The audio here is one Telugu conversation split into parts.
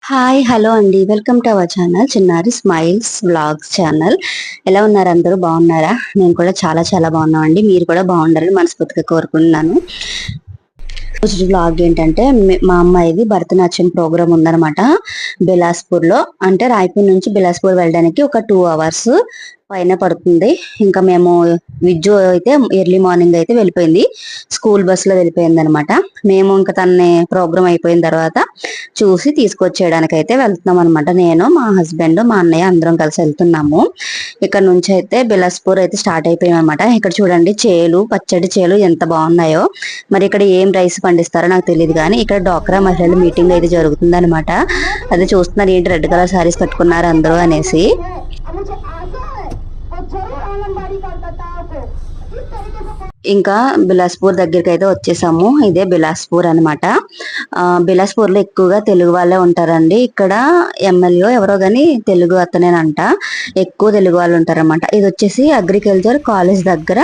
హాయ్ హలో అండి, వెల్కమ్ టు అవర్ ఛానల్ చిన్నారి స్మైల్స్ వ్లాగ్స్ ఛానల్. ఎలా ఉన్నారు? అందరూ బాగున్నారా? నేను కూడా చాలా చాలా బాగున్నామండి. మీరు కూడా బాగుండాలని మనస్ఫూర్తిగా కోరుకుంటున్నాను. రోజు వ్లాగ్ ఏంటంటే మా అమ్మాయిది భరతనాట్యం ప్రోగ్రామ్ ఉందనమాట బిలాస్పూర్ లో. అంటే రాయపూర్ నుంచి బిలాస్పూర్ వెళ్ళడానికి ఒక 2 hours పైన పడుతుంది. ఇంకా మేము విజ్జు అయితే ఎర్లీ మార్నింగ్ అయితే వెళ్ళిపోయింది, స్కూల్ బస్ లో వెళ్ళిపోయింది అనమాట. మేము ఇంకా తన ప్రోగ్రామ్ అయిపోయిన తర్వాత చూసి తీసుకొచ్చేయడానికి అయితే వెళ్తున్నాం అనమాట. నేను, మా హస్బెండ్, మా అన్నయ్య అందరం కలిసి వెళ్తున్నాము. ఇక్కడ నుంచి అయితే బిలాస్పూర్ అయితే స్టార్ట్ అయిపోయాం అనమాట. ఇక్కడ చూడండి చేలు, పచ్చడి చేలు ఎంత బాగున్నాయో. మరి ఇక్కడ ఏం రైస్ పండిస్తారో నాకు తెలియదు, కానీ ఇక్కడ డ్వాక్రా మహిళలు మీటింగ్ అయితే జరుగుతుంది అనమాట. అది చూస్తున్నారు, ఏంటి రెడ్ కలర్ శారీస్ కట్టుకున్నారు అందరూ అనేసి. ఇంకా బిలాస్పూర్ దగ్గరికి అయితే వచ్చేసాము. ఇదే బిలాస్పూర్ అనమాట. బిలాస్పూర్ లో ఎక్కువగా తెలుగు వాళ్ళే ఉంటారండి. ఇక్కడ ఎమ్మెల్యే ఎవరో గాని తెలుగు అతనేనంట, ఎక్కువ తెలుగు వాళ్ళు ఉంటారనమాట. ఇది వచ్చేసి అగ్రికల్చర్ కాలేజ్ దగ్గర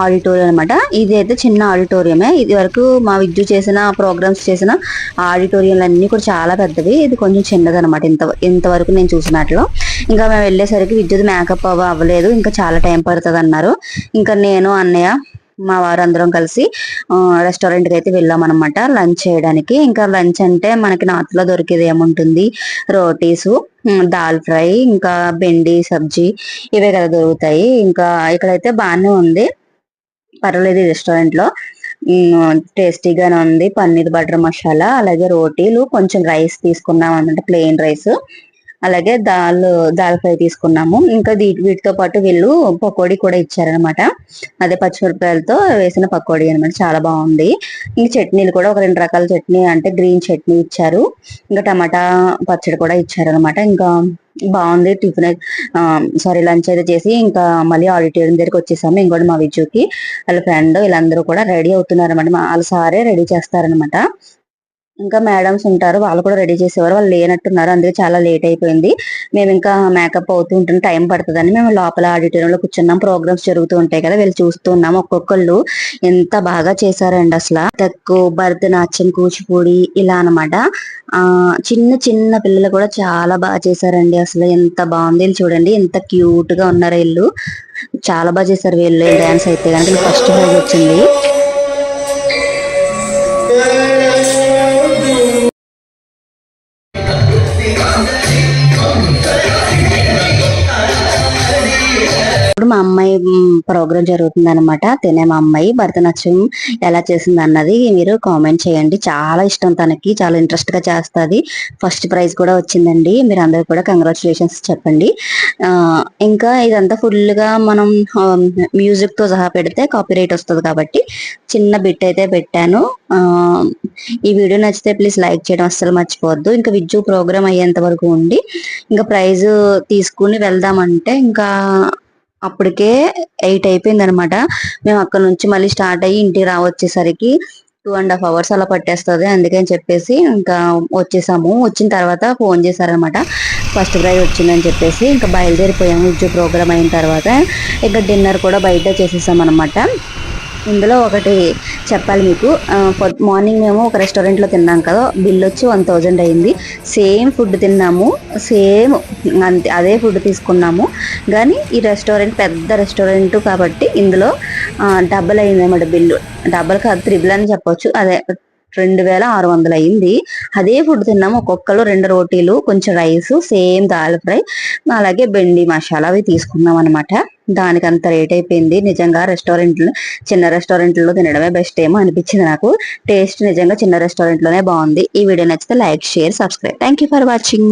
ఆడిటోరియం అనమాట. ఇది అయితే చిన్న ఆడిటోరియమే. ఇది వరకు మా విద్యు చేసిన ప్రోగ్రామ్స్ చేసిన ఆడిటోరియంలు అన్ని కూడా చాలా పెద్దవి. ఇది కొంచెం చిన్నది అనమాట. ఇంతవరకు నేను చూసినట్లు. ఇంకా మేము వెళ్ళేసరికి విద్యుత్ మేకప్ అవ్వలేదు, ఇంకా చాలా టైం పడుతుంది అన్నారు. ఇంకా నేను, అన్నయ్య, మా వారు అందరం కలిసి రెస్టారెంట్ కి అయితే వెళ్ళాం అనమాట లంచ్ చేయడానికి. ఇంకా లంచ్ అంటే మనకి నార్త్ లో దొరికేది ఏముంటుంది, రోటీస్, దాల్ ఫ్రై, ఇంకా బెండి సబ్జీ, ఇవే కదా దొరుకుతాయి. ఇంకా ఇక్కడైతే బాగానే ఉంది, పర్వాలేదు. ఈ రెస్టారెంట్ లో టేస్టీగానే ఉంది. పన్నీర్ బటర్ మసాలా, అలాగే రోటీలు, కొంచెం రైస్ తీసుకున్నాం అనమాట, ప్లెయిన్ రైస్, అలాగే దాల్ ఫ్రై తీసుకున్నాము. ఇంకా వీటితో పాటు వీళ్ళు పకోడీ కూడా ఇచ్చారనమాట. అదే పచ్చిమిరపకాయలతో వేసిన పకోడీ అనమాట, చాలా బాగుంది. ఇంకా చట్నీలు కూడా ఒక 2 రకాల చట్నీ, అంటే గ్రీన్ చట్నీ ఇచ్చారు, ఇంకా టమాటా పచ్చడి కూడా ఇచ్చారనమాట. ఇంకా బాగుంది. లంచ్ అయితే చేసి ఇంకా మళ్ళీ ఆడిటోరియం దగ్గరికి వచ్చేసాము. ఇంకోటి మా విజుకి వాళ్ళ ఫ్రెండ్ వీళ్ళందరూ కూడా రెడీ అవుతున్నారు అనమాట. వాళ్ళ సారే రెడీ చేస్తారనమాట. ఇంకా మేడమ్స్ ఉంటారు, వాళ్ళు కూడా రెడీ చేసేవారు, వాళ్ళు లేనట్టున్నారు, అందుకే చాలా లేట్ అయిపోయింది. మేము ఇంకా మేకప్ అవుతూ ఉంటుంది, టైం పడుతుందని మేము లోపల ఆడిటోరియంలో కూర్చున్నాం. ప్రోగ్రామ్స్ జరుగుతూ ఉంటాయి కదా, వీళ్ళు చూస్తూ ఉన్నాం. ఒక్కొక్కళ్ళు ఎంత బాగా చేశారండి అసలు. తక్కువ భరతనాట్యం, కూచిపూడి ఇలా అనమాట. చిన్న చిన్న పిల్లలు కూడా చాలా బాగా చేశారండి. అసలు ఎంత బాగుంది. చూడండి ఎంత క్యూట్ గా ఉన్నారు వీళ్ళు, చాలా బాగా చేశారు వీళ్ళు. డాన్స్ అయితే కనుక ఫస్ట్ ప్రైజ్ వచ్చింది. ఇప్పుడు మా అమ్మాయి ప్రోగ్రామ్ జరుగుతుంది అనమాట. తినే మా అమ్మాయి భరతనాట్యం ఎలా చేసింది అన్నది మీరు కామెంట్ చేయండి. చాలా ఇష్టం తనకి, చాలా ఇంట్రెస్ట్ గా చేస్తుంది. ఫస్ట్ ప్రైజ్ కూడా వచ్చిందండి. మీరు అందరు కూడా కంగ్రాచులేషన్స్ చెప్పండి. ఇంకా ఇదంతా ఫుల్ గా మనం మ్యూజిక్ తో సహా పెడితే కాపీరైట్ వస్తుంది కాబట్టి చిన్న బిట్ అయితే పెట్టాను. ఈ వీడియో నచ్చితే ప్లీజ్ లైక్ చేయడం అస్సలు మర్చిపోవద్దు. ఇంకా విజ్జు ప్రోగ్రామ్ అయ్యేంత వరకు ఉండి ఇంకా ప్రైజ్ తీసుకుని వెళ్దామంటే ఇంకా అప్పటికే 8 అయిపోయింది అనమాట. మేము అక్కడ నుంచి మళ్ళీ స్టార్ట్ అయ్యి ఇంటికి రావచ్చేసరికి 2.5 hours అలా పట్టేస్తుంది. అందుకని చెప్పేసి ఇంకా వచ్చేసాము. వచ్చిన తర్వాత ఫోన్ చేశారనమాట, ఫస్ట్ ప్రైజ్ వచ్చిందని చెప్పేసి. ఇంకా బయలుదేరిపోయాము. విజ్జు ప్రోగ్రామ్ అయిన తర్వాత ఇంకా డిన్నర్ కూడా బయట చేసేసాం అనమాట. ఇందులో ఒకటి చెప్పాలి మీకు, మార్నింగ్ మేము ఒక రెస్టారెంట్లో తిన్నాం కదా, బిల్ వచ్చి 1000 అయింది. సేమ్ ఫుడ్ తిన్నాము, సేమ్ అంతే అదే ఫుడ్ తీసుకున్నాము. కానీ ఈ రెస్టారెంట్ పెద్ద రెస్టారెంట్ కాబట్టి ఇందులో డబల్ అయింది అన్నమాట బిల్లు. డబల్ కాదు, 3 అని చెప్పొచ్చు. అదే 2600 అయింది. అదే ఫుడ్ తిన్నాము. ఒక్కొక్కరు 2 రోటీలు, కొంచెం రైస్, సేమ్ దాల్ ఫ్రై, అలాగే బెండి మసాలా అవి తీసుకున్నాం అనమాట. దానికి అంత రేట్ అయిపోయింది. నిజంగా చిన్న రెస్టారెంట్లో తినడమే బెస్ట్ ఏమో అనిపించింది నాకు. టేస్ట్ నిజంగా చిన్న రెస్టారెంట్ లోనే బాగుంది. ఈ వీడియో నచ్చితే like, share, subscribe. Thank you for watching.